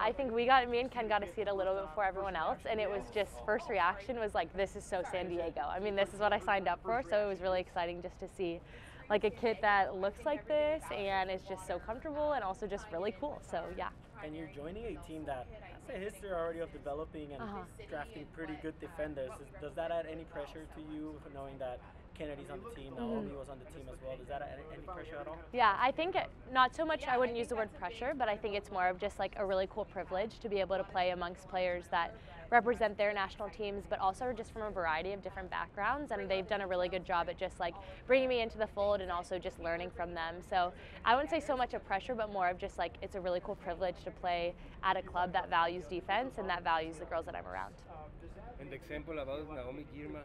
I think me and Ken got to see it a little bit before everyone else, and it was just, first reaction was like, this is so San Diego. I mean, this is what I signed up for, so it was really exciting just to see like a kit that looks like this and is just so comfortable and also just really cool. So yeah. And you're joining a team that has a history already of developing and drafting pretty good defenders. Does that add any pressure to you, knowing that Kennedy's on the team, Naomi was on the team as well? Does that add any pressure at all? Yeah, I think not so much, I wouldn't use the word pressure, but I think it's more of just like a really cool privilege to be able to play amongst players that represent their national teams, but also just from a variety of different backgrounds, and they've done a really good job at just like bringing me into the fold and also just learning from them. So I wouldn't say so much of pressure, but more of just like, it's a really cool privilege to play at a club that values defense and that values the girls that I'm around. And the example about Naomi Girma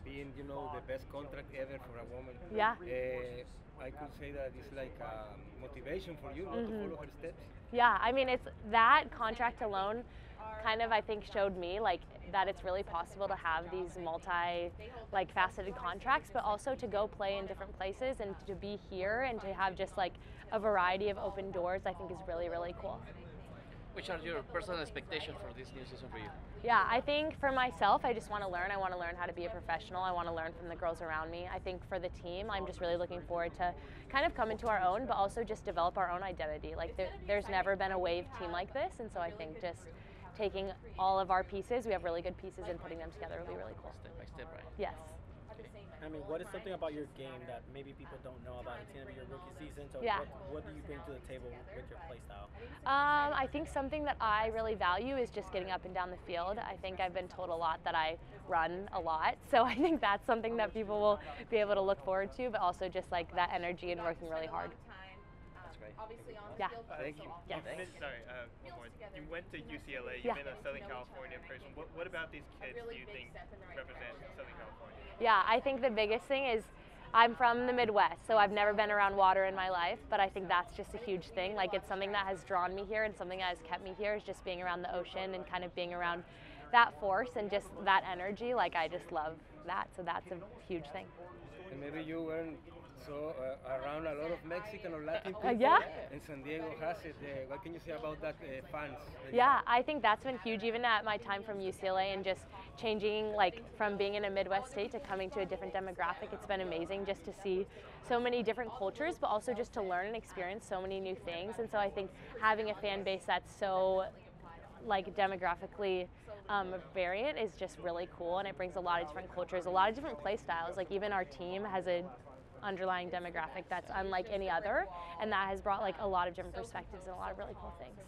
being, you know, the best contract ever for a woman. Yeah. I could say that it's like a motivation for you to follow her steps. Yeah, I mean, it's that contract alone kind of, I think, showed me like that it's really possible to have these faceted contracts, but also to go play in different places and to be here and to have just like a variety of open doors, I think is really, really cool. Which are your personal expectations for this new season for you? Yeah, I think for myself, I just want to learn. I want to learn how to be a professional. I want to learn from the girls around me. I think for the team, I'm just really looking forward to kind of come into our own, but also just develop our own identity. Like there's never been a wave team like this, and so I think just taking all of our pieces, we have really good pieces, and putting them together will be really cool. Step by step, right? Yes. I mean, what is something about your game that maybe people don't know about? It's going to be your rookie season, so Yeah. what do you bring to the table with your play style? I think something that I really value is just getting up and down the field. I think I've been told a lot that I run a lot, so I think that's something that people will be able to look forward to, but also just like that energy and working really hard. That's great. Yeah. Thank you. Yes. Sorry, one more. You went to UCLA, you've Yeah. been a Southern California person. What about these kids do you think represent Southern California? Yeah, I think the biggest thing is I'm from the Midwest, so I've never been around water in my life, but I think that's just a huge thing. Like, it's something that has drawn me here, and something that has kept me here is just being around the ocean and kind of being around that force and just that energy. Like, I just love that, so that's a huge thing. And maybe you weren't so around a lot of Mexican or Latin people. Yeah. And San Diego has it. What can you say about that fans? Yeah, I think that's been huge, even at my time from UCLA and just changing, like, from being in a Midwest state to coming to a different demographic. It's been amazing just to see so many different cultures, but also just to learn and experience so many new things. And so I think having a fan base that's so, like, demographically variant is just really cool, and it brings a lot of different cultures, a lot of different play styles. Like, even our team has a underlying demographic that's unlike any other, and that has brought like a lot of different perspectives and a lot of really cool things.